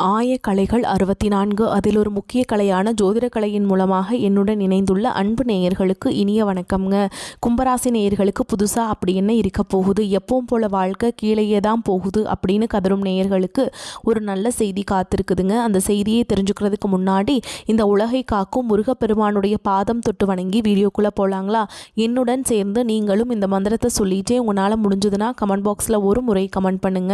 ஆயக்கலைகள் 64 அதில் ஒரு முக்கிய கலையான ஜோதிடக்கலையின் மூலமாக என்னுடன் இணைந்துள்ள அன்பு நேயர்களுக்கு இனிய வணக்கம்ங்க. கும்பராசி நேயர்களுக்கு புதுசாக அப்படி என்ன இருக்க போகுது, எப்பவும் போல வாழ்க்கை கீழேயே தான் போகுது அப்படின்னு கதரும் நேயர்களுக்கு ஒரு நல்ல செய்தி காத்திருக்குதுங்க. அந்த செய்தியை தெரிஞ்சுக்கிறதுக்கு முன்னாடி இந்த உலகை காக்கும் முருகப்பெருமானுடைய பாதம் தொட்டு வணங்கி வீடியோக்குள்ளே போகலாங்களா? என்னுடன் சேர்ந்து நீங்களும் இந்த மந்திரத்தை சொல்லிட்டே உங்களால் முடிஞ்சதுன்னா கமெண்ட் பாக்ஸில் ஒரு முறை கமெண்ட் பண்ணுங்க.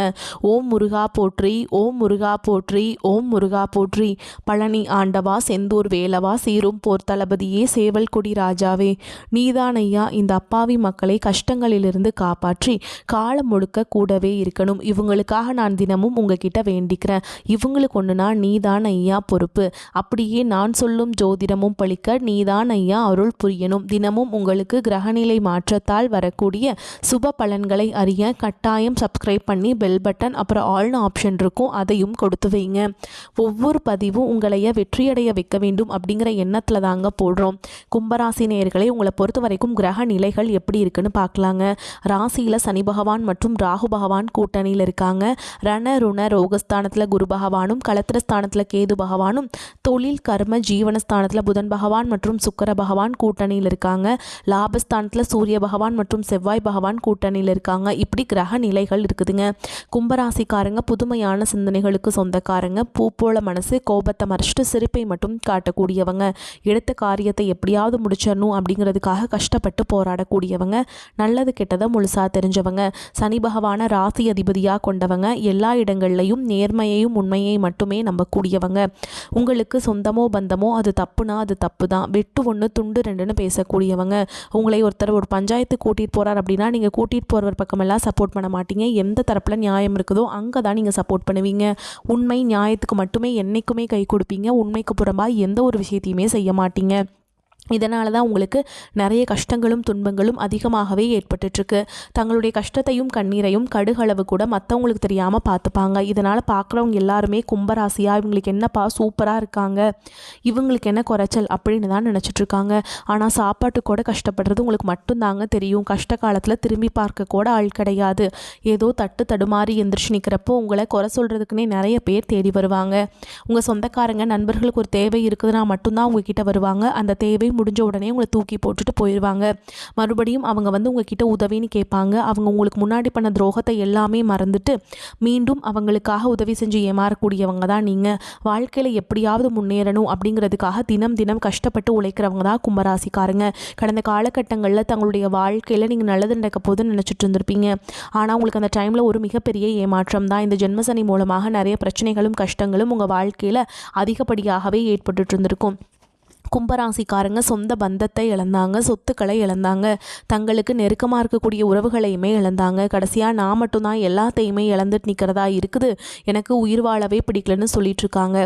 ஓம் முருகா போற்றி, ஓம் முருகா போற்றி, ஓம் முருகா போற்றி. பழனி ஆண்டவா, செந்தூர் வேலவா, சீரும் போர் தளபதியே, சேவல் கொடி ராஜாவே, நீதான் ஐயா இந்த அப்பாவி மக்களை கஷ்டங்களிலிருந்து காப்பாற்றி காலம் முழுக்க கூடவே இருக்கணும். இவங்களுக்காக நான் தினமும் உங்ககிட்ட வேண்டிக்கிறேன். இவங்களுக்கு ஒன்றுனா நீதான் ஐயா பொறுப்பு. அப்படியே நான் சொல்லும் ஜோதிடமும் பழிக்க நீதான் ஐயா அருள் புரியணும். தினமும் உங்களுக்கு கிரகநிலை மாற்றத்தால் வரக்கூடிய சுப பலன்களை அறிய கட்டாயம் சப்ஸ்கிரைப் பண்ணி பெல் பட்டன் அப்புறம் ஆல்னு ஆப்ஷன் இருக்கும், அதையும் கொடுத்து வைங்க. ஒவ்வொரு பதிவும் உங்களைய வெற்றியடைய வைக்க வேண்டும் அப்படிங்கிற எண்ணத்தில் தாங்க போடுறோம். கும்பராசி நேயர்களை உங்களை பொறுத்த வரைக்கும் கிரக நிலைகள் எப்படி இருக்குன்னு பார்க்கலாங்க. ராசியில் சனி பகவான் மற்றும் ராகு பகவான் கூட்டணியில் இருக்காங்க. ரண ருண ரோகஸ்தானத்தில் குரு பகவானும், களத்திரஸ்தானத்தில் கேது பகவானும், தொழில் கர்ம ஜீவனஸ்தானத்தில் புதன் பகவான் மற்றும் சுக்கர பகவான் கூட்டணியில் இருக்காங்க. லாபஸ்தானத்தில் சூரிய பகவான் மற்றும் செவ்வாய் பகவான் கூட்டணியில் இருக்காங்க. இப்படி கிரக நிலைகள் இருக்குதுங்க. கும்பராசிக்காரங்க புதுமையான சிந்தனைகளுக்கு சொந்தக்காரங்க, பூ போல மனசு, கோபத்தை மறைச்சிட்டு சிரிப்பை மட்டும் காட்டக்கூடியவங்க, எடுத்த காரியத்தை எப்படியாவது முடிச்சிடணும் அப்படிங்கிறதுக்காக கஷ்டப்பட்டு போராடக்கூடியவங்க, நல்லது கெட்டதை முழுசா தெரிஞ்சவங்க, சனி பகவான ராசி அதிபதியாக கொண்டவங்க, எல்லா இடங்கள்லையும் நேர்மையையும் உண்மையை மட்டுமே நம்பக்கூடியவங்க, உங்களுக்கு சொந்தமோ பந்தமோ அது தப்புனா அது தப்பு தான், வெட்டு ஒன்று துண்டு ரெண்டுன்னு பேசக்கூடியவங்க, உங்களை ஒருத்தர் ஒரு பஞ்சாயத்து கூட்டிகிட்டு போகிறார் அப்படின்னா நீங்கள் கூட்டிகிட்டு போகிறவர் பக்கமெல்லாம் சப்போர்ட் பண்ண மாட்டீங்க, எந்த தரப்பில் நியாயம் இருக்குதோ அங்கே தான் நீங்கள் சப்போர்ட் பண்ணுவீங்க, உண்மை நியாயத்துக்கு மட்டுமே என்னைக்குமே கை கொடுப்பீங்க, உண்மைக்கு புறம்பாக எந்த ஒரு விஷயத்தையுமே செய்ய மாட்டீங்க. இதனால தான் உங்களுக்கு நிறைய கஷ்டங்களும் துன்பங்களும் அதிகமாகவே ஏற்பட்டுருக்கு. தங்களுடைய கஷ்டத்தையும் கண்ணீரையும் கடுகளவு கூட மற்றவங்களுக்கு தெரியாமல் பார்த்துப்பாங்க. இதனால் பார்க்குறவங்க எல்லாருமே கும்பராசியாக இவங்களுக்கு என்னப்பா சூப்பராக இருக்காங்க, இவங்களுக்கு என்ன குறைச்சல் அப்படின்னு தான் நினச்சிட்ருக்காங்க. ஆனால் சாப்பாட்டு கூட கஷ்டப்படுறது உங்களுக்கு மட்டும்தாங்க தெரியும். கஷ்ட காலத்தில் திரும்பி பார்க்க கூட ஆள் கிடையாது. ஏதோ தட்டு தடுமாறி எந்திரிச்சு நிற்கிறப்போ உங்களை குறை சொல்கிறதுக்குன்னே நிறைய பேர் தேடி வருவாங்க. உங்கள் சொந்தக்காரங்க நண்பர்களுக்கு ஒரு தேவை இருக்குதுன்னா மட்டும்தான் உங்ககிட்ட வருவாங்க. அந்த தேவை முடிஞ்ச உடனே உங்களை தூக்கி போட்டுட்டு போயிடுவாங்க. மறுபடியும் அவங்க உங்ககிட்ட உதவின்னு கேட்பாங்க. அவங்க உங்களுக்கு முன்னாடி பண்ண துரோகத்தை எல்லாமே மறந்துட்டு மீண்டும் அவங்களுக்காக உதவி செஞ்சு ஏமாறக்கூடியவங்க தான் நீங்கள். வாழ்க்கையில் எப்படியாவது முன்னேறணும் அப்படிங்கிறதுக்காக தினம் தினம் கஷ்டப்பட்டு உழைக்கிறவங்க தான் கும்பராசிக்காரங்க. கடந்த காலகட்டங்களில் தங்களுடைய வாழ்க்கையில் நீங்கள் நல்லது நடக்க போதுன்னு நினச்சிட்டு இருந்திருப்பீங்க. ஆனால் உங்களுக்கு அந்த டைமில் ஒரு மிகப்பெரிய ஏமாற்றம் தான். இந்த ஜென்மசனி மூலமாக நிறைய பிரச்சனைகளும் கஷ்டங்களும் உங்கள் வாழ்க்கையில் அதிகப்படியாகவே ஏற்பட்டு இருந்திருக்கும். கும்பராசிக்காரங்க சொந்த பந்தத்தை இழந்தாங்க, சொத்துக்களை இழந்தாங்க, தங்களுக்கு நெருக்கமாக இருக்கக்கூடிய உறவுகளையுமே இழந்தாங்க. கடைசியாக நான் மட்டும்தான் எல்லாத்தையுமே இழந்துட்டு நிற்கிறதா இருக்குது, எனக்கு உயிர் வாழவே பிடிக்கலன்னு சொல்லிட்டு இருக்காங்க.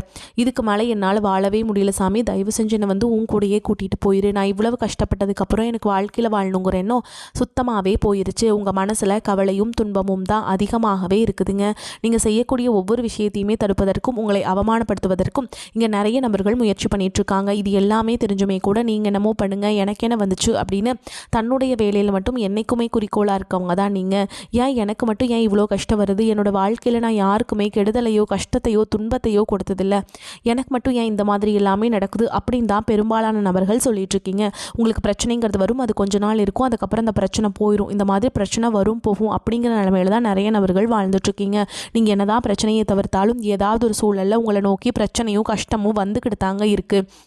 இதுக்கு மேலே என்னால் வாழவே முடியல சாமி, தயவு செஞ்சு என்னை உன் கூடயே கூட்டிகிட்டு போயிரு. நான் இவ்வளவு கஷ்டப்பட்டதுக்கப்புறம் எனக்கு வாழ்க்கையில் வாழணுங்கிற எண்ணம் சுத்தமாகவே போயிருச்சு. உங்கள் மனசில் கவலையும் துன்பமும் தான் அதிகமாகவே இருக்குதுங்க. நீங்கள் செய்யக்கூடிய ஒவ்வொரு விஷயத்தையுமே தடுப்பதற்கும் உங்களை அவமானப்படுத்துவதற்கும் இங்கே நிறைய நபர்கள் முயற்சி பண்ணிட்டு இருக்காங்க. இது எல்லாமே தெரிஞ்சுமே கூட நீங்கள் என்னமோ பண்ணுங்கள், எனக்கு என்ன வந்துச்சு அப்படின்னு தன்னுடைய வேலையில் மட்டும் என்னைக்குமே குறிக்கோளாக இருக்கவங்க தான் நீங்கள். ஏன் எனக்கு மட்டும் ஏன் இவ்வளோ கஷ்டம் வருது, என்னோடய வாழ்க்கையில் நான் யாருக்குமே கெடுதலையோ கஷ்டத்தையோ துன்பத்தையோ கொடுத்ததில்ல, எனக்கு மட்டும் ஏன் இந்த மாதிரி எல்லாமே நடக்குது அப்படின்னு தான் பெரும்பாலான நபர்கள் சொல்லிட்டு இருக்கீங்க. உங்களுக்கு பிரச்சனைங்கிறது வரும், அது கொஞ்ச நாள் இருக்கும், அதுக்கப்புறம் அந்த பிரச்சனை போயிடும். இந்த மாதிரி பிரச்சனை வரும் போகும் அப்படிங்கிற நிலைமையில தான் நிறைய நபர்கள் வாழ்ந்துட்டுருக்கீங்க. நீங்கள் என்னதான் பிரச்சனையை தவிர்த்தாலும் ஏதாவது ஒரு சூழலில் உங்களை நோக்கி பிரச்சனையும் கஷ்டமும் வந்துக்கிட்டு தாங்க இருக்குது.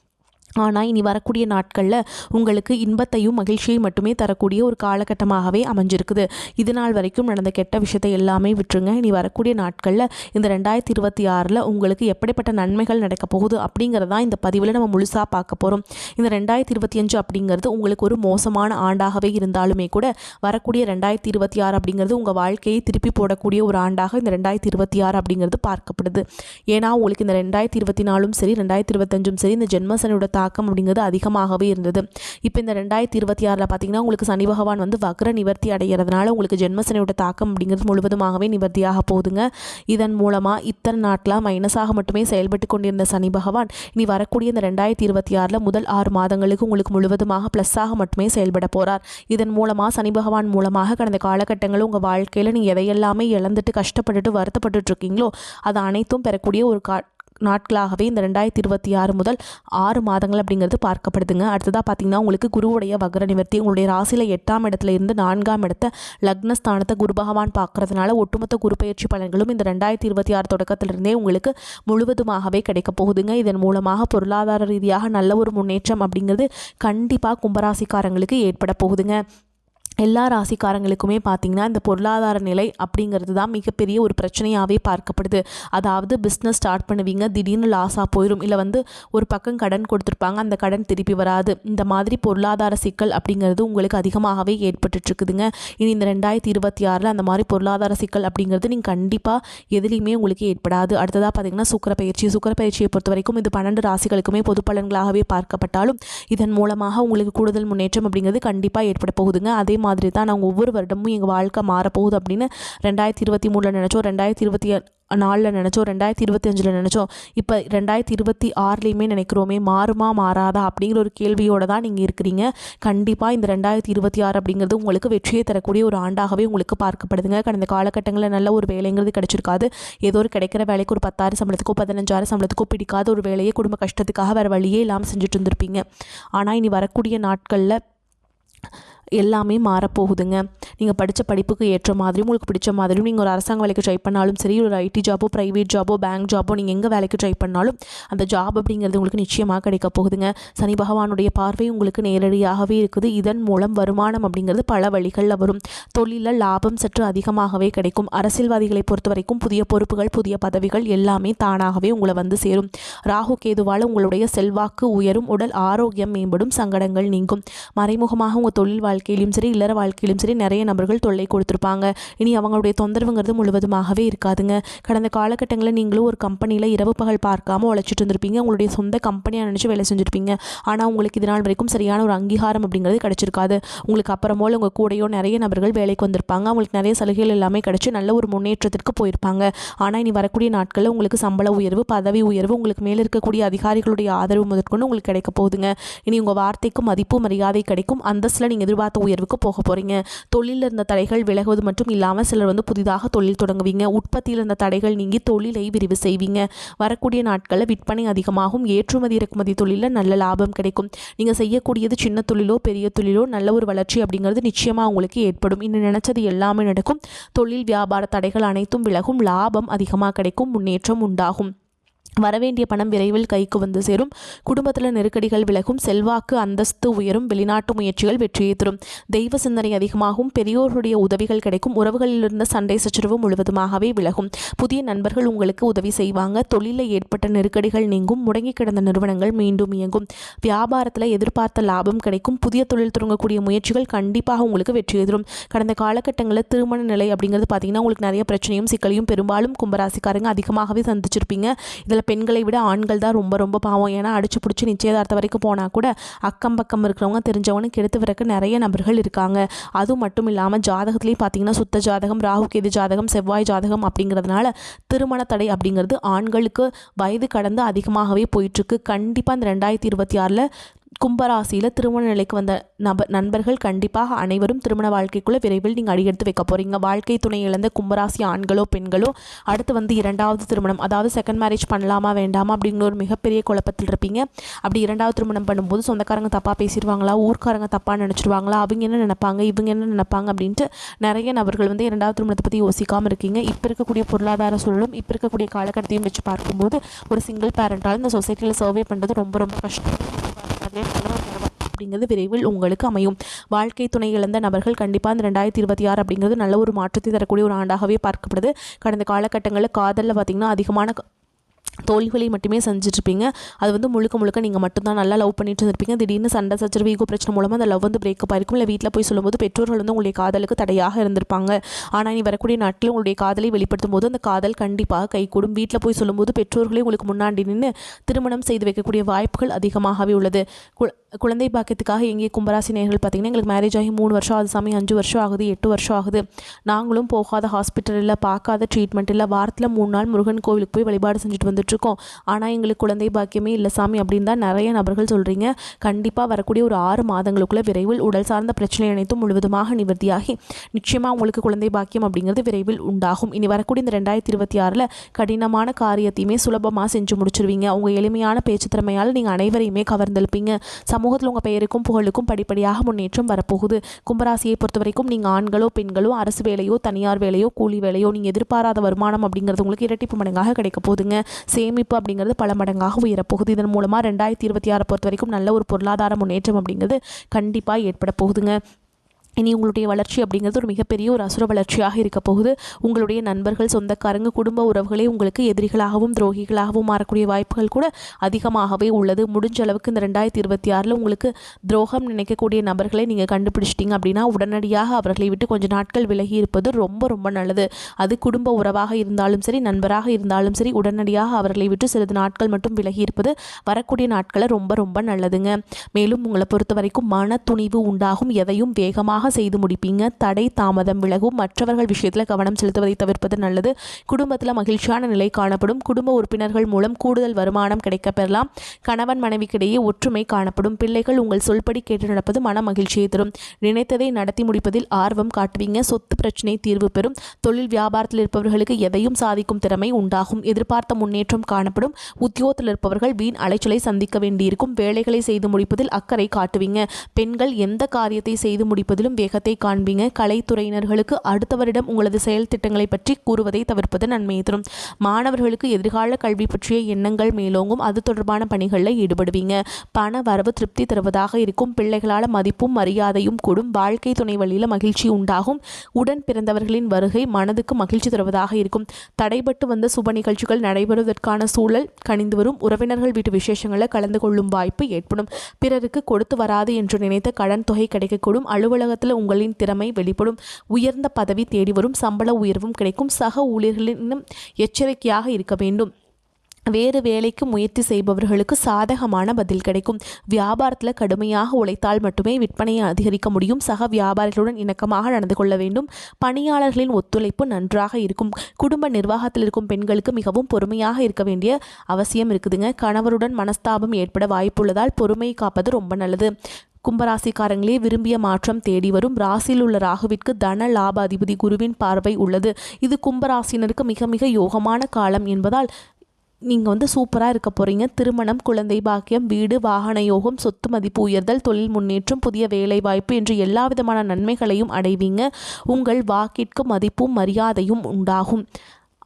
ஆனால் இனி வரக்கூடிய நாட்களில் உங்களுக்கு இன்பத்தையும் மகிழ்ச்சியை மட்டுமே தரக்கூடிய ஒரு காலகட்டமாகவே அமைஞ்சிருக்குது. இது நாள் வரைக்கும் நடந்த கெட்ட விஷயத்தை எல்லாமே விட்டுருங்க. இனி வரக்கூடிய நாட்களில் இந்த 2026 உங்களுக்கு எப்படிப்பட்ட நன்மைகள் நடக்க போகுது அப்படிங்கிறதான் இந்த பதிவில் நம்ம முழுசாக பார்க்க போகிறோம். இந்த 2025 அப்படிங்கிறது உங்களுக்கு ஒரு மோசமான ஆண்டாகவே இருந்தாலுமே கூட வரக்கூடிய 2026 அப்படிங்கிறது உங்கள் வாழ்க்கையை திருப்பி போடக்கூடிய ஒரு ஆண்டாக இந்த 2026 அப்படிங்கிறது பார்க்கப்படுது. ஏன்னா உங்களுக்கு இந்த 2024 சரி 2025 சரி இந்த ஜென்மசனியோட தாக்கம் அப்படிங்கிறது அதிகமாகவே இருந்தது. இப்போ இந்த 2026 பார்த்தீங்கன்னா உங்களுக்கு சனி பகவான் வந்து வக்ர நிவர்த்தி அடைகிறதுனால உங்களுக்கு ஜென்மசனியோட தாக்கம் அப்படிங்கிறது முழுவதுமாகவே நிவர்த்தியாக போகுதுங்க. இதன் மூலமாக இத்தனை நாட்களாக மைனஸாக மட்டுமே செயல்பட்டு கொண்டிருந்த சனி பகவான் இனி வரக்கூடிய இந்த 2026 முதல் 6 மாதங்களுக்கு உங்களுக்கு முழுவதுமாக ப்ளஸ்ஸாக மட்டுமே செயல்பட போகிறார். இதன் மூலமாக சனி பகவான் மூலமாக கடந்த காலகட்டங்களில் உங்கள் வாழ்க்கையில் நீங்கள் எதையெல்லாமே இழந்துட்டு கஷ்டப்பட்டுட்டு வருத்தப்பட்டு இருக்கீங்களோ அது அனைத்தும் பெறக்கூடிய ஒரு நாட்களாகவே இந்த 2026 முதல் 6 மாதங்கள் அப்படிங்கிறது பார்க்கப்படுதுங்க. அடுத்ததாக பார்த்தீங்கன்னா உங்களுக்கு குருவுடைய வக்ர நிவர்த்தி உங்களுடைய ராசியில் 8ஆம் இடத்துல இருந்து 4ஆம் இடத்த லக்னஸ்தானத்தை குரு பகவான் பார்க்கறதுனால ஒட்டுமொத்த குரு பயிற்சி பலன்களும் இந்த 2026 தொடக்கத்திலிருந்தே உங்களுக்கு முழுவதுமாகவே கிடைக்க போகுதுங்க. இதன் மூலமாக பொருளாதார ரீதியாக நல்ல ஒரு முன்னேற்றம் அப்படிங்கிறது கண்டிப்பாக கும்பராசிக்காரங்களுக்கு ஏற்பட போகுதுங்க. எல்லா ராசிக்காரங்களுக்குமே பார்த்திங்கன்னா இந்த பொருளாதார நிலை அப்படிங்கிறது தான் மிகப்பெரிய ஒரு பிரச்சனையாகவே பார்க்கப்படுது. அதாவது பிஸ்னஸ் ஸ்டார்ட் பண்ணுவீங்க, திடீர்னு லாஸாக போயிடும், இல்லை வந்து ஒரு பக்கம் கடன் கொடுத்துருப்பாங்க, அந்த கடன் திருப்பி வராது. இந்த மாதிரி பொருளாதார சிக்கல் அப்படிங்கிறது உங்களுக்கு அதிகமாகவே ஏற்பட்டுருக்குதுங்க. இனி இந்த 2026 அந்த மாதிரி பொருளாதார சிக்கல் அப்படிங்கிறது நீங்கள் கண்டிப்பாக எதுலேயுமே உங்களுக்கு ஏற்படாது. அடுத்ததாக பார்த்திங்கன்னா சுக்கிரப்பயிற்சியை பொறுத்த வரைக்கும் இது 12 ராசிகளுக்குமே பொது பலன்களாகவே பார்க்கப்பட்டாலும் இதன் மூலமாக உங்களுக்கு கூடுதல் முன்னேற்றம் அப்படிங்கிறது கண்டிப்பாக ஏற்பட போகுதுங்க. அதே மாதிரி தான் நாங்கள் ஒவ்வொரு வருடமும் எங்கள் வாழ்க்கை மாறப்போகுது அப்படின்னு 2023 நினச்சோம், 2024 நினச்சோம், 2025 நினச்சோம், இப்போ 2026 நினைக்கிறோமே, மாறுமா மாறாதா அப்படிங்கிற ஒரு கேள்வியோடு தான் நீங்கள் இருக்கிறீங்க. கண்டிப்பாக இந்த 2026 அப்படிங்கிறது உங்களுக்கு வெற்றியை தரக்கூடிய ஒரு ஆண்டாகவே உங்களுக்கு பார்க்கப்படுதுங்க. கடந்த காலகட்டங்களில் நல்ல ஒரு வேலைங்கிறது கிடைச்சிருக்காது. ஏதோ ஒரு கிடைக்கிற வேலைக்கு ஒரு 10,000 சம்பளத்துக்கோ 15,000 சம்பளத்துக்கோ பிடிக்காத ஒரு வேலையை குடும்ப கஷ்டத்துக்காக வேறு வழியே இல்லாமல் செஞ்சுட்டு இருந்திருப்பீங்க. ஆனால் இனி வரக்கூடிய நாட்களில் எல்லாமே மாறப்போகுதுங்க. நீங்கள் படித்த படிப்புக்கு ஏற்ற மாதிரியும் உங்களுக்கு பிடிச்ச மாதிரியும் நீங்கள் ஒரு அரசாங்க வேலைக்கு ட்ரை பண்ணாலும் சரி, ஒரு ஐடி ஜாபோ ப்ரைவேட் ஜாபோ பேங்க் ஜாபோ நீங்கள் எங்கே வேலைக்கு ட்ரை பண்ணாலும் அந்த ஜாப் அப்படிங்கிறது உங்களுக்கு நிச்சயமாக கிடைக்க போகுதுங்க. சனி பகவானுடைய பார்வை உங்களுக்கு நேரடியாகவே இருக்குது. இதன் மூலம் வருமானம் அப்படிங்கிறது பல வழிகளில் வரும். தொழிலில் லாபம் சற்று அதிகமாகவே கிடைக்கும். அரசியல்வாதிகளை பொறுத்த வரைக்கும் புதிய பொறுப்புகள் புதிய பதவிகள் எல்லாமே தானாகவே உங்களை வந்து சேரும். ராகு கேதுவால் உங்களுடைய செல்வாக்கு உயரும், உடல் ஆரோக்கியம் மேம்படும், சங்கடங்கள் நீங்கும். மறைமுகமாக உங்கள் தொழில் வாழ்க்கையிலும் சரி இல்லற வாழ்க்கையிலும் சரி நிறைய நபர்கள் தொல்லை கொடுத்துருப்பாங்க. இனி அவங்களுடைய தொந்தரவுங்கிறது முழுவதுமாகவே இருக்காதுங்க. கடந்த காலகட்டங்களில் நீங்களும் ஒரு கம்பெனியில் இரவு பகல் பார்க்காம உழைச்சிட்டு இருந்திருப்பீங்க. உங்களுடைய சொந்த கம்பெனியாக நினச்சி வேலை செஞ்சுருப்பீங்க. ஆனால் உங்களுக்கு இதனால் வரைக்கும் சரியான ஒரு அங்கீகாரம் அப்படிங்கிறது கிடைச்சிருக்காது. உங்களுக்கு அப்புறமோ உங்கள் கூடையோ நிறைய நபர்கள் வேலைக்கு வந்திருப்பாங்க. அவங்களுக்கு நிறைய சலுகைகள் எல்லாமே கிடைச்சி நல்ல ஒரு முன்னேற்றத்திற்கு போயிருப்பாங்க. ஆனால் இனி வரக்கூடிய நாட்களில் உங்களுக்கு சம்பள உயர்வு, பதவி உயர்வு, உங்களுக்கு மேலே இருக்கக்கூடிய அதிகாரிகளுடைய ஆதரவு முதற்கொண்டு உங்களுக்கு கிடைக்க போகுதுங்க. இனி உங்கள் வார்த்தைக்கும் மதிப்பு மரியாதை கிடைக்கும். அந்தஸ்தில் நீங்கள் எதிர்பார்த்த உயர்வுக்கு போக போகிறீங்க. தொழிலில் இருந்த தடைகள் விலகுவது மட்டும் இல்லாமல் சிலர் வந்து புதிதாக தொழில் தொடங்குவீங்க. உற்பத்தியில் இருந்த தடைகள் நீங்கி தொழிலை விரிவு செய்வீங்க. வரக்கூடிய நாட்களில் விற்பனை அதிகமாகும். ஏற்றுமதி இறக்குமதி தொழிலில் நல்ல லாபம் கிடைக்கும். நீங்கள் செய்யக்கூடியது சின்ன தொழிலோ பெரிய தொழிலோ நல்ல ஒரு வளர்ச்சி அப்படிங்கிறது நிச்சயமாக உங்களுக்கு ஏற்படும். இன்னும் நினைச்சது எல்லாமே நடக்கும். தொழில் வியாபார தடைகள் அனைத்தும் விலகும். லாபம் அதிகமாக கிடைக்கும். முன்னேற்றம் உண்டாகும். வரவேண்டிய பணம் விரைவில் கைக்கு வந்து சேரும். குடும்பத்தில் நெருக்கடிகள் விலகும். செல்வாக்கு அந்தஸ்து உயரும். வெளிநாட்டு முயற்சிகள் வெற்றியை தரும். தெய்வ சிந்தனை அதிகமாகும். பெரியோருடைய உதவிகள் கிடைக்கும். உறவுகளில் இருந்த சண்டை சச்சரவு முழுவதுமாகவே விலகும். புதிய நண்பர்கள் உங்களுக்கு உதவி செய்வாங்க. தொழிலில் ஏற்பட்ட நெருக்கடிகள் நீங்கும். முடங்கி கிடந்த நிறுவனங்கள் மீண்டும் இயங்கும். வியாபாரத்தில் எதிர்பார்த்த லாபம் கிடைக்கும். புதிய தொழில் தொடங்கக்கூடிய முயற்சிகள் கண்டிப்பாக உங்களுக்கு வெற்றியை தரும். கடந்த காலகட்டங்களில் திருமண நிலை அப்படிங்கிறது பார்த்தீங்கன்னா உங்களுக்கு நிறைய பிரச்சனையும் சிக்கலையும் பெரும்பாலும் கும்பராசிக்காரங்க அதிகமாகவே சந்திச்சிருப்பீங்க. இதில் பெண்களை விட ஆண்கள் தான் ரொம்ப ரொம்ப பாவம். ஏன்னா அடிச்சு பிடிச்சி நிச்சயதார்த்தம் வரைக்கும் போனால் கூட அக்கம் பக்கம் இருக்கிறவங்க தெரிஞ்சவனுக்கு எடுத்து வரக்கு நிறைய நபர்கள் இருக்காங்க. அதுவும் மட்டும் இல்லாமல் ஜாதகத்துலேயும் பார்த்தீங்கன்னா சுத்த ஜாதகம், ராகு கேது ஜாதகம், செவ்வாய் ஜாதகம் அப்படிங்கிறதுனால திருமண தடை அப்படிங்கிறது ஆண்களுக்கு வயது கடந்து அதிகமாகவே போயிட்டுருக்கு. கண்டிப்பாக இந்த 2026 கும்பராசியில் திருமண நிலைக்கு வந்த நண்பர்கள் கண்டிப்பாக அனைவரும் திருமண வாழ்க்கைக்குள்ளே விரைவில் நீங்கள் அடியெடுத்து வைக்க போகிறீங்க. வாழ்க்கை துணை இழந்த கும்பராசி ஆண்களோ பெண்களோ அடுத்து வந்து 2வது திருமணம், அதாவது செகண்ட் மேரேஜ் பண்ணலாமா வேண்டாமா அப்படிங்கிற ஒரு மிகப்பெரிய குழப்பத்தில் இருப்பீங்க. அப்படி 2வது திருமணம் பண்ணும்போது சொந்தக்காரங்க தப்பாக பேசிடுவாங்களா, ஊர்க்காரங்க தப்பாக நினச்சிடுவாங்களா, அவங்க என்ன நினைப்பாங்க, இவங்க என்ன நினைப்பாங்க அப்படின்ட்டு நிறைய நபர்கள் வந்து 2வது திருமணத்தை பற்றி யோசிக்காமல் இருக்கீங்க. இப்போ இருக்கக்கூடிய பொருளாதார சூழலும் இப்போ இருக்கக்கூடிய காலகட்டத்தையும் வச்சு பார்க்கும்போது ஒரு சிங்கிள் பேரண்டால் இந்த சொசைட்டியில் சர்வே பண்ணுறது ரொம்ப ரொம்ப கஷ்டம் அப்படிங்கிறது விரைவில் உங்களுக்கு அமையும். வாழ்க்கை துணை இழந்த நபர்கள் கண்டிப்பாக இந்த 2026 அப்படிங்கிறது நல்ல ஒரு மாற்றத்தை தரக்கூடிய ஒரு ஆண்டாகவே பார்க்கப்படுது. கடந்த காலகட்டங்களில் காதலில் பார்த்திங்கன்னா அதிகமான தோல்விகளை மட்டுமே செஞ்சுட்ருப்பீங்க. அது வந்து முழுக்க முழுக்க நீங்கள் மட்டும்தான் நல்லா லவ் பண்ணிட்டு இருப்பீங்க. திடீர்னு சண்டை சச்சரவு ஈகோ பிரச்சனை மூலமாக அந்த லவ் வந்து பிரேக்கப் ஆயிருக்கும். இல்லை வீட்டில் போய் சொல்லும்போது பெற்றோர்கள் வந்து உங்களுடைய காதலுக்கு தடையாக இருந்திருப்பாங்க. ஆனால் நீ வரக்கூடிய நாட்களில் உங்களுடைய காதலை வெளிப்படுத்தும் போது அந்த காதல் கண்டிப்பாக கைகூடும். வீட்டில் போய் சொல்லும்போது பெற்றோர்களே உங்களுக்கு முன்னாடி நின்று திருமணம் செய்து வைக்கக்கூடிய வாய்ப்புகள் அதிகமாகவே உள்ளது. குழந்தை பாக்கியத்துக்காக எங்கே கும்பராசி நேயர்கள் பார்த்தீங்கன்னா, எங்களுக்கு மேரேஜ் ஆகி 3 வருஷம் ஆகுது சாமி, 5 வருஷம் ஆகுது, 8 வருஷம் ஆகுது, நாங்களும் போகாத ஹாஸ்பிட்டல் இல்லை, பார்க்காத ட்ரீட்மெண்ட் இல்லை, வாரத்தில் 3 நாள் முருகன் கோவிலுக்கு போய் வழிபாடு செஞ்சுட்டு வந்துட்டுருக்கோம், ஆனால் எங்களுக்கு குழந்தை பாக்கியமே இல்லை சாமி அப்படின்னு தான் நிறைய நபர்கள் சொல்கிறீங்க. கண்டிப்பாக வரக்கூடிய ஒரு 6 மாதங்களுக்குள்ள விரைவில் உடல் சார்ந்த பிரச்சனை அனைத்தும் முழுவதுமாக நிவர்த்தியாகி நிச்சயமாக உங்களுக்கு குழந்தை பாக்கியம் அப்படிங்கிறது விரைவில் உண்டாகும். இனி வரக்கூடிய இந்த 2026 கடினமான காரியத்தையுமே சுலபமாக செஞ்சு முடிச்சிருவீங்க. உங்கள் எளிமையான பேச்சு திறமையால் நீங்கள் அனைவரையுமே கவர்ந்தெழுப்பீங்க. சமூகத்தில் உங்கள் பெயருக்கும் புகழுக்கும் படிப்படியாக முன்னேற்றம் வரப்போகுது. கும்பராசியை பொறுத்த வரைக்கும் நீங்கள் ஆண்களோ பெண்களோ அரசு வேலையோ தனியார் வேலையோ கூலி வேலையோ நீங்கள் எதிர்பாராத வருமானம் அப்படிங்கிறது உங்களுக்கு இரட்டிப்பு மடங்காக கிடைக்க போகுதுங்க. சேமிப்பு அப்படிங்கிறது பல மடங்காக உயரப்போகுது. இதன் மூலமாக 2026 பொறுத்த வரைக்கும் நல்ல ஒரு பொருளாதார முன்னேற்றம் அப்படிங்கிறது கண்டிப்பாக ஏற்பட போகுதுங்க. இனி உங்களுடைய வளர்ச்சி அப்படிங்கிறது ஒரு மிகப்பெரிய ஒரு அசுர வளர்ச்சியாக இருக்க போகுது. உங்களுடைய நண்பர்கள், சொந்தக்காரங்க, குடும்ப உறவுகளே உங்களுக்கு எதிரிகளாகவும் துரோகிகளாகவும் மாறக்கூடிய வாய்ப்புகள் கூட அதிகமாகவே உள்ளது. முடிஞ்ச அளவுக்கு இந்த 2026 உங்களுக்கு துரோகம் நினைக்கக்கூடிய நபர்களை நீங்கள் கண்டுபிடிச்சிட்டிங்க அப்படின்னா உடனடியாக அவர்களை விட்டு கொஞ்சம் நாட்கள் விலகி இருப்பது ரொம்ப ரொம்ப நல்லது. அது குடும்ப உறவாக இருந்தாலும் சரி, நண்பராக இருந்தாலும் சரி, உடனடியாக அவர்களை விட்டு சிறிது நாட்கள் மட்டும் விலகி இருப்பது வரக்கூடிய நாட்களை ரொம்ப ரொம்ப நல்லதுங்க. மேலும் உங்களை பொறுத்த வரைக்கும் மன துணிவு உண்டாகும். எதையும் வேகமாக செய்து முடிப்பீங்க. தடை தாமதம் விலகும். மற்றவர்கள் விஷயத்தில் கவனம் செலுத்துவதை தவிர்ப்பது நல்லது. குடும்பத்தில் மகிழ்ச்சியான நிலை காணப்படும். குடும்ப உறுப்பினர்கள் மூலம் கூடுதல் வருமானம் கிடைக்கப்பெறலாம். கணவன் மனைவிக்கிடையே ஒற்றுமை காணப்படும். பிள்ளைகள் உங்கள் சொல்படி கேட்டு நடப்பது மன மகிழ்ச்சியை தரும். நினைத்ததை நடத்தி முடிப்பதில் ஆர்வம் காட்டுவீங்க. சொத்து பிரச்சனை தீர்வு பெறும். தொழில் வியாபாரத்தில் இருப்பவர்களுக்கு எதையும் சாதிக்கும் திறமை உண்டாகும். எதிர்பார்த்த முன்னேற்றம் காணப்படும். உத்தியோகத்தில் இருப்பவர்கள் வீண் அலைச்சலை சந்திக்க வேண்டியிருக்கும். வேலைகளை செய்து முடிப்பதில் அக்கறை காட்டுவீங்க. பெண்கள் எந்த காரியத்தை செய்து முடிப்பதிலும் வேகத்தை காண்பீங்க. கலைத்துறையினர்களுக்கு அடுத்த வருடம் உங்களது செயல் திட்டங்களை பற்றி கூறுவதை தவிர்ப்பது நன்மையை தரும். மாணவர்களுக்கு எதிர்கால கல்வி பற்றிய எண்ணங்கள் மேலோங்கும். அது தொடர்பான பணிகளில் ஈடுபடுவீங்க. பண வரவு திருப்தி தருவதாக இருக்கும். பிள்ளைகளால் மதிப்பும் மரியாதையும் கூடும். வாழ்க்கை துணை வழியில் மகிழ்ச்சி உண்டாகும். உடன் பிறந்தவர்களின் வருகை மனதுக்கு மகிழ்ச்சி தருவதாக இருக்கும். தடைபட்டு வந்த சுப நிகழ்ச்சிகள் நடைபெறுவதற்கான சூழல் கணிந்து வரும். உறவினர்கள் வீட்டு விசேஷங்களில் கலந்து கொள்ளும் வாய்ப்பு ஏற்படும். பிறருக்கு கொடுத்து வராது என்று நினைத்த கடன் தொகை கிடைக்கக்கூடும். அலுவலகத்தில் உங்களின் திறமை வெளிப்படும். உயர்ந்த பதவி தேடி வரும். சம்பள உயர்வும் கிடைக்கும். சக ஊழியர்களின் எச்சரிக்கையாக இருக்க வேண்டும். வேறு வேலைக்கு முயற்சி செய்பவர்களுக்கு சாதகமான பதில் கிடைக்கும். வியாபாரத்தில் கடுமையாக உழைத்தால் மட்டுமே விற்பனையை அதிகரிக்க முடியும். சக வியாபாரிகளுடன் இணக்கமாக நடந்து கொள்ள வேண்டும். பணியாளர்களின் ஒத்துழைப்பு நன்றாக இருக்கும். குடும்ப நிர்வாகத்தில் இருக்கும் பெண்களுக்கு மிகவும் பொறுமையாக இருக்க வேண்டிய அவசியம் இருக்குதுங்க. கணவருடன் மனஸ்தாபம் ஏற்பட வாய்ப்புள்ளதால் பொறுமை காப்பது ரொம்ப நல்லது. கும்பராசிக்காரங்களே விரும்பிய மாற்றம் தேடி வரும். ராசியில் உள்ள ராகுவிற்கு தன லாப அதிபதி குருவின் பார்வை உள்ளது. இது கும்பராசினருக்கு மிக மிக யோகமான காலம் என்பதால் நீங்கள் வந்து சூப்பராக இருக்க போகிறீங்க. திருமணம், குழந்தை பாக்கியம், வீடு, வாகன யோகம், சொத்து மதிப்பு உயர்தல், தொழில் முன்னேற்றம், புதிய வேலை வாய்ப்பு என்று எல்லா விதமான நன்மைகளையும் அடைவீங்க. உங்கள் வாக்கிற்கு மதிப்பும் மரியாதையும் உண்டாகும்.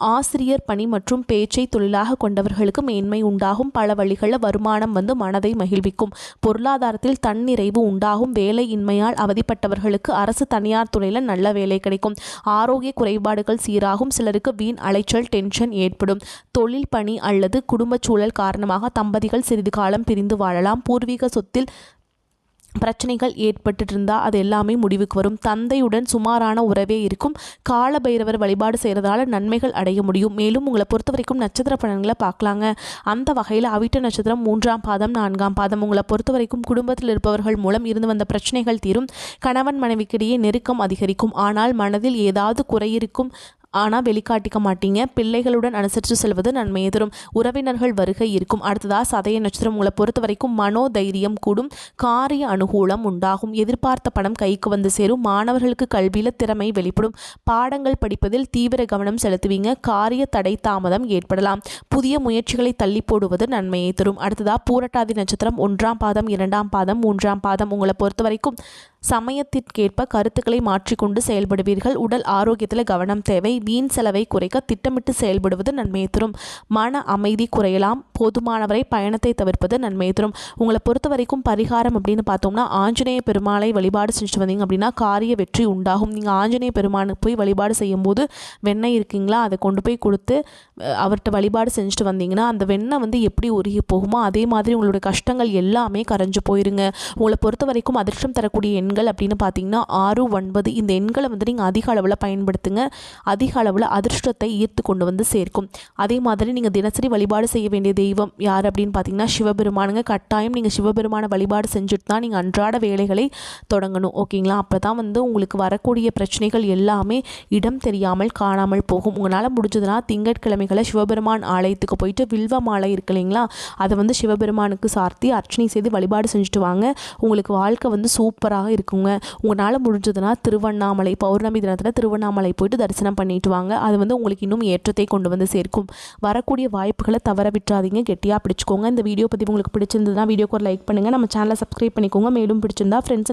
ஆசிரியர் பணி மற்றும் பேச்சை தொழிலாக கொண்டவர்களுக்கு மேன்மை உண்டாகும். பல வழிகளில் வருமானம் வந்து மனதை மகிழ்விக்கும். பொருளாதாரத்தில் தன்னிறைவு உண்டாகும். வேலையின்மையால் அவதிப்பட்டவர்களுக்கு அரசு தனியார் துறையில் நல்ல வேலை கிடைக்கும். ஆரோக்கிய குறைபாடுகள் சீராகும். சிலருக்கு வீண் அலைச்சல் டென்ஷன் ஏற்படும். தொழில் பணி அல்லது குடும்ப சூழல் காரணமாக தம்பதிகள் சிறிது காலம் பிரிந்து வாழலாம். பூர்வீக சொத்தில் பிரச்சனைகள் ஏற்பட்டு இருந்தால் அது எல்லாமே முடிவுக்கு வரும். தந்தையுடன் சுமாரான உறவே இருக்கும். கால பைரவர் வழிபாடு செய்கிறதால நன்மைகள் அடைய முடியும். மேலும் உங்களை பொறுத்த வரைக்கும் நட்சத்திர பலன்களை பார்க்கலாங்க. அந்த வகையில் அவிட்ட நட்சத்திரம் 3ஆம் பாதம் 4ஆம் பாதம். உங்களை பொறுத்த வரைக்கும் குடும்பத்தில் இருப்பவர்கள் மூலம் இருந்து வந்த பிரச்சனைகள் தீரும். கணவன் மனைவிக்கிடையே நெருக்கம் அதிகரிக்கும். ஆனால் மனதில் ஏதாவது குறை இருக்கும். ஆனால் வெளிக்காட்டிக்க மாட்டீங்க. பிள்ளைகளுடன் அனுசரித்து செல்வது நன்மையை தரும். உறவினர்கள் வருகை இருக்கும். அடுத்ததாக சதய நட்சத்திரம். உங்களை பொறுத்த வரைக்கும் மனோதைரியம் கூடும். காரிய அனுகூலம் உண்டாகும். எதிர்பார்த்த பணம் கைக்கு வந்து சேரும். மாணவர்களுக்கு கல்வியில் திறமை வெளிப்படும். பாடங்கள் படிப்பதில் தீவிர கவனம் செலுத்துவீங்க. காரிய தடை தாமதம் ஏற்படலாம். புதிய முயற்சிகளை தள்ளி போடுவது நன்மையை தரும். அடுத்ததாக பூரட்டாதி நட்சத்திரம். 1ஆம் பாதம் 2ஆம் பாதம் 3ஆம் பாதம். உங்களை பொறுத்த வரைக்கும் சமயத்திற்கேற்ப கருத்துக்களை மாற்றிக்கொண்டு செயல்படுவீர்கள். உடல் ஆரோக்கியத்தில் கவனம் தேவை. வீண் செலவை குறைக்க திட்டமிட்டு செயல்படுவது நன்மையை தரும். மன அமைதி குறையலாம். போதுமானவரை பயணத்தை தவிர்ப்பது நன்மை தரும். உங்களை பொறுத்த வரைக்கும் பரிகாரம் அப்படின்னு பார்த்தோம்னா ஆஞ்சநேய பெருமாளை வழிபாடு செஞ்சுட்டு வந்தீங்க அப்படின்னா காரிய வெற்றி உண்டாகும். நீங்கள் ஆஞ்சநேய பெருமானுக்கு போய் வழிபாடு செய்யும்போது வெண்ணெய் இருக்குங்களா, அதை கொண்டு போய் கொடுத்து அவர்கிட்ட வழிபாடு செஞ்சுட்டு வந்தீங்கன்னா அந்த வெண்ணெய் வந்து எப்படி உருகி போகுமோ அதே மாதிரி உங்களோட கஷ்டங்கள் எல்லாமே கரைஞ்சு போயிருங்க. உங்களை பொறுத்த வரைக்கும் அதிர்ஷ்டம் தரக்கூடிய எண்கள் அப்படின்னு பார்த்தீங்கன்னா 6, 9 இந்த எண்களை வந்து நீங்கள் அதிக அளவில் பயன்படுத்துங்க. அதிக அளவில் அதிர்ஷ்டத்தை ஈர்த்து கொண்டு வந்து சேர்க்கும். அதே மாதிரி நீங்கள் தினசரி வழிபாடு செய்ய வேண்டிய தெய்வம் யார் அப்படின்னு பார்த்தீங்கன்னா சிவபெருமானுங்க. கட்டாயம் நீங்கள் சிவபெருமான வழிபாடு செஞ்சுட்டு தான் நீங்கள் அன்றாட வேலைகளை தொடங்கணும். ஓகேங்களா? அப்போ தான் வந்து உங்களுக்கு வரக்கூடிய பிரச்சனைகள் எல்லாமே இடம் தெரியாமல் காணாமல் போகும். உங்களால் முடிஞ்சதுன்னா திங்கட்கிழமைகளை சிவபெருமான் ஆலயத்துக்கு போயிட்டு வில்வ மாலை இருக்கு இல்லைங்களா, அதை வந்து சிவபெருமானுக்கு சார்த்தி அர்ச்சனை செய்து வழிபாடு செஞ்சுட்டு வாங்க. உங்களுக்கு வாழ்க்கை வந்து சூப்பராக இருக்குங்க. உங்களால் முடிஞ்சதுன்னா திருவண்ணாமலை பௌர்ணமி தினத்தில் திருவண்ணாமலை போயிட்டு தரிசனம் பண்ணிட்டு வாங்க. அது வந்து உங்களுக்கு இன்னும் ஏற்றத்தை கொண்டு வந்து சேர்க்கும். வரக்கூடிய வாய்ப்புகளை தவற விட்டுறாதீங்க, கெட்டியாக பிடிச்சிக்கோங்க. இந்த வீடியோ பற்றி உங்களுக்கு பிடிச்சிருந்ததுன்னா வீடியோக்கு ஒரு லைக் பண்ணுங்கள், நம்ம சேனலை சப்ஸ்கிரைப் பண்ணிக்கோங்க. மேலும் பிடிச்சிருந்தா ஃப்ரெண்ட்ஸ்